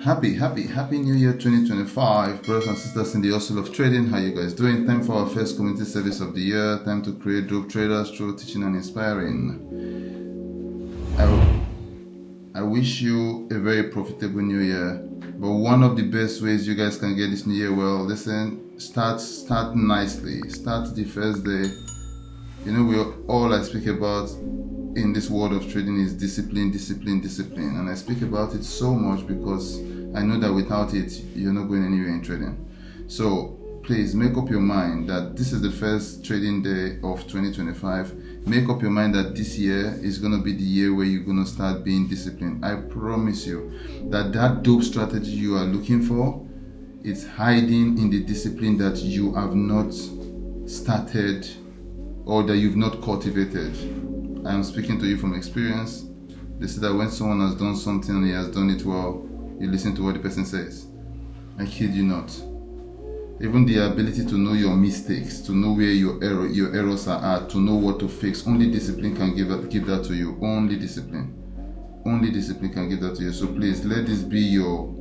Happy New Year 2025, brothers and sisters in the hustle of trading. How you guys doing? Time for our first community service of the year. Time to create dope traders through teaching and inspiring. I wish you a very profitable new year. But one of the best ways you guys can get this new year, well, listen, start nicely. Start the first day. You know, all I speak about in this world of trading is discipline. And I speak about it so much because I know that without it, you're not going anywhere in trading. So please make up your mind that this is the first trading day of 2025. Make up your mind that this year is going to be the year where you're going to start being disciplined. I promise you that dope strategy you are looking for is hiding in the discipline that you have not started or that you've not cultivated. I am speaking to you from experience. They say that when someone has done something and he has done it well, you listen to what the person says. I kid you not. Even the ability to know your mistakes, to know where your errors are at, to know what to fix, only discipline can give that to you. Only discipline can give that to you. So please, let this be your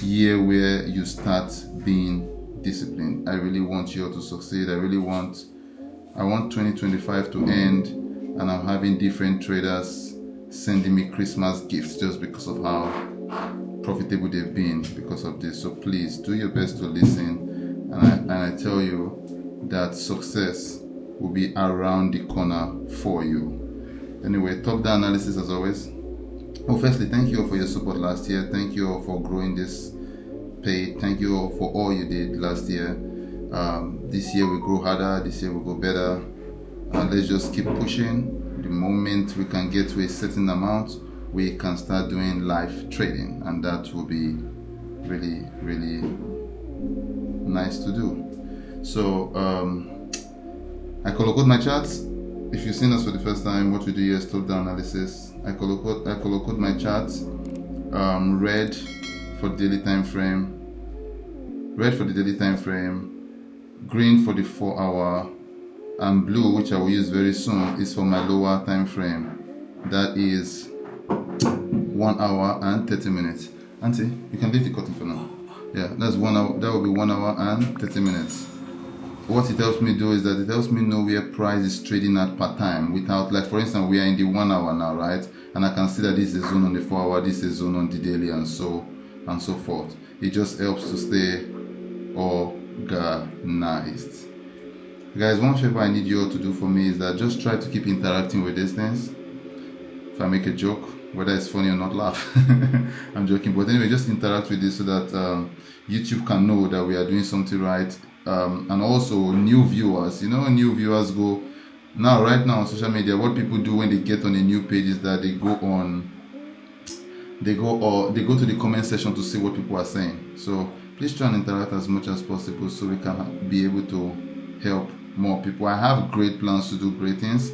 year where you start being disciplined. I really want you all to succeed. I want 2025 to end and I'm having different traders sending me Christmas gifts just because of how profitable they've been because of this. So please do your best to listen, and I tell you that success will be around the corner for you. Anyway, top-down analysis as always. Well, firstly, thank you all for your support last year. Thank you all for growing this page. Thank you all for all you did last year. This year we grow harder. This year we go better. Let's just keep pushing. The moment we can get to a certain amount, we can start doing live trading, and that will be really, really nice to do. So I color code my charts. If you've seen us for the first time, what we do here is top-down analysis. I color code my charts. Red for the daily time frame. Green for the 4 hour. And blue, which I will use very soon, is for my lower time frame. That is 1 hour and 30 minutes. Auntie, you can leave the curtain for now. Yeah, that's 1 hour. That will be 1 hour and 30 minutes. What it helps me do is that it helps me know where price is trading at per time without, like for instance, we are in the 1 hour now, right? And I can see that this is a zone on the 4 hour, this is a zone on the daily, and so forth. It just helps to stay organized. Guys, one favor I need you all to do for me is that just try to keep interacting with these things. If I make a joke, whether it's funny or not, laugh. I'm joking, but anyway, just interact with this so that YouTube can know that we are doing something right. And also new viewers, new viewers go now, right now on social media. What people do when they get on a new page is that they go to the comment section to see what people are saying. So please try and interact as much as possible so we can be able to help more people. I have great plans to do great things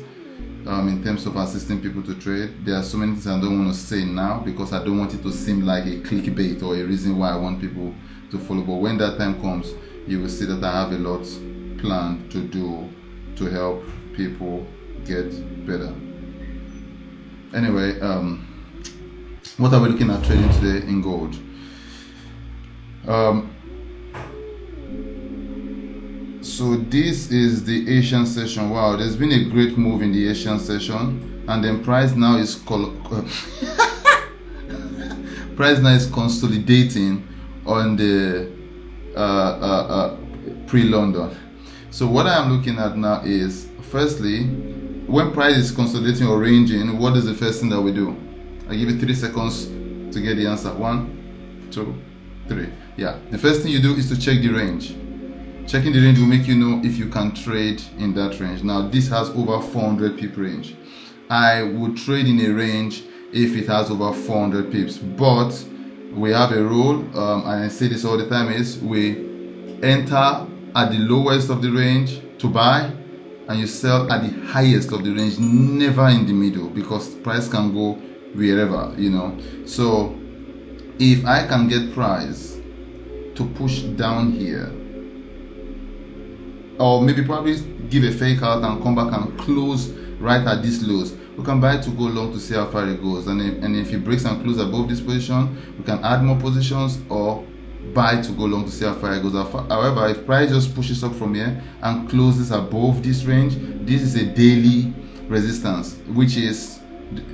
in terms of assisting people to trade. There are so many things I don't want to say now because I don't want it to seem like a clickbait or a reason why I want people to follow. But when that time comes, you will see that I have a lot planned to do to help people get better. Anyway, what are we looking at trading today in gold? So this is the Asian session. Wow, there's been a great move in the Asian session, and then price now is consolidating on the pre-London. So what I am looking at now is, firstly, when price is consolidating or ranging, what is the first thing that we do? I give you 3 seconds to get the answer. 1, 2, 3. Yeah, the first thing you do is to check the range. Checking the range will make you know if you can trade in that range. Now this has over 400 pip range. I would trade in a range if it has over 400 pips, but we have a rule, and I say this all the time, is we enter at the lowest of the range to buy and you sell at the highest of the range, never in the middle, because price can go wherever, So if I can get price to push down here, or maybe probably give a fake out and come back and close right at these lows, we can buy to go long to see how far it goes. And if it breaks and closes above this position, we can add more positions or buy to go long to see how far it goes. However, if price just pushes up from here and closes above this range, this is a daily resistance, which is,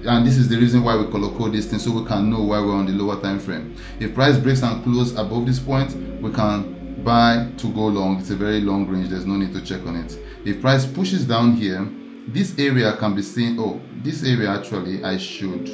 and this is the reason why we color code this thing, so we can know why we're on the lower time frame. If price breaks and closes above this point, we can buy to go long. It's a very long range, there's no need to check on it. If price pushes down here, this area can be seen. Oh, this area actually I should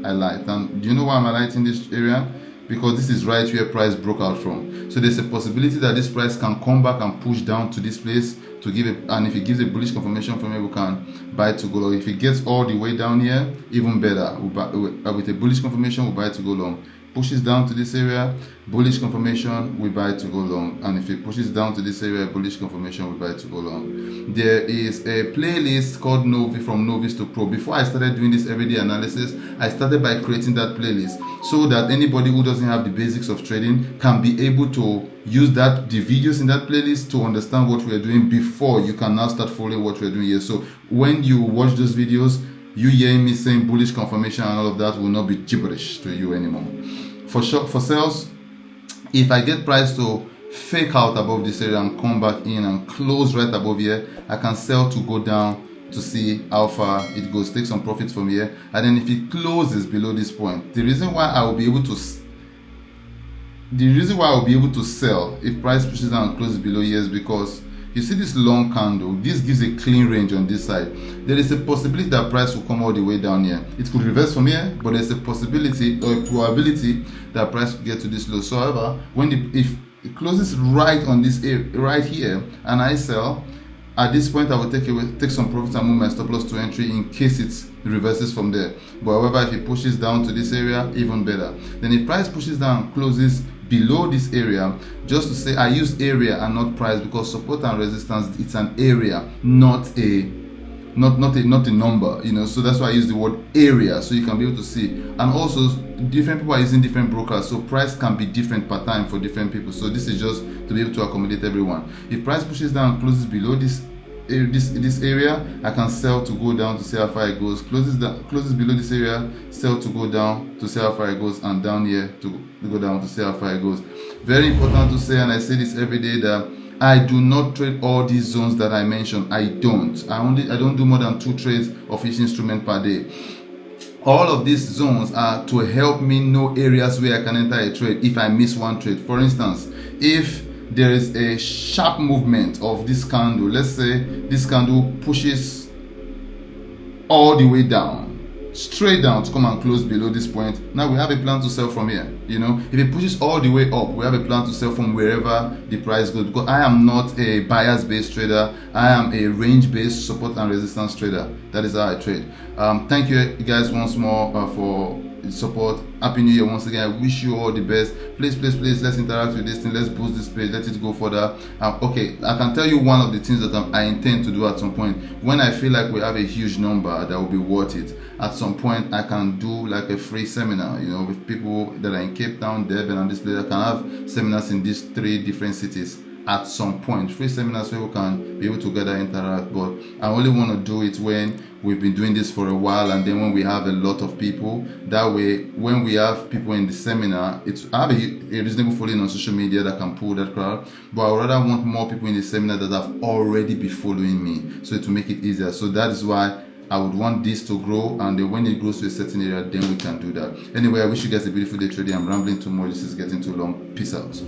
highlight. And do you know why I'm highlighting this area? Because this is right where price broke out from. So there's a possibility that this price can come back and push down to this place to give it, and if it gives a bullish confirmation from here, we can buy to go long. If it gets all the way down here, even better. With a bullish confirmation, we buy to go long. Pushes down to this area, bullish confirmation, we buy to go long. And if it pushes down to this area, bullish confirmation, we buy to go long. There is a playlist called Novice, from Novice to Pro. Before I started doing this everyday analysis, I started by creating that playlist so that anybody who doesn't have the basics of trading can be able to use the videos in that playlist to understand what we're doing before you can now start following what we're doing here. So when you watch those videos, you hearing me saying bullish confirmation and all of that will not be gibberish to you anymore. For sales, if I get price to fake out above this area and come back in and close right above here, I can sell to go down to see how far it goes, take some profits from here, and then if it closes below this point, the reason why I will be able to sell if price pushes down and closes below here is because you see this long candle, this gives a clean range on this side. There is a possibility that price will come all the way down here. It could reverse from here, but there's a possibility or a probability that price will get to this low. So however, if it closes right on this area, right here, and I sell, at this point I will take some profits and move my stop loss to entry in case it reverses from there. But however, if it pushes down to this area, even better. Then if price pushes down and closes below this area, just to say I use area and not price, because support and resistance, it's an area, not a number, you know. So that's why I use the word area, so you can be able to see. And also different people are using different brokers, so price can be different per time for different people. So this is just to be able to accommodate everyone. If price pushes down and closes below this area, I can sell to go down to see how far it goes. Closes below this area, sell to go down to see how far it goes, and down here to go down to see how far it goes. Very important to say, and I say this every day, that I do not trade all these zones that I mentioned. I don't do more than 2 trades of each instrument per day. All of these zones are to help me know areas where I can enter a trade if I miss one trade. For instance, if there is a sharp movement of this candle, let's say this candle pushes all the way down, straight down to come and close below this point, now we have a plan to sell from here. You know, if it pushes all the way up, we have a plan to sell from wherever the price goes, because I am not a bias based trader, I am a range based support and resistance trader. That is how I trade. Thank you guys once more for support. Happy New Year once again. I wish you all the best. Please let's interact with this thing, let's boost this page, let it go further. Okay, I can tell you one of the things that I intend to do at some point, when I feel like we have a huge number that will be worth it. At some point I can do like a free seminar, you know, with people that are in Cape Town, Durban, and this place. I can have seminars in these 3 different cities at some point, free seminars where we can be able to together interact. But I only want to do it when we've been doing this for a while, and then when we have a lot of people. That way, when we have people in the seminar, I have a reasonable following on social media that can pull that crowd, but I would rather want more people in the seminar that have already been following me, so to make it easier. So that is why I would want this to grow, and then when it grows to a certain area, then we can do that. Anyway, I wish you guys a beautiful day trading. I'm rambling too much. This is getting too long. Peace out.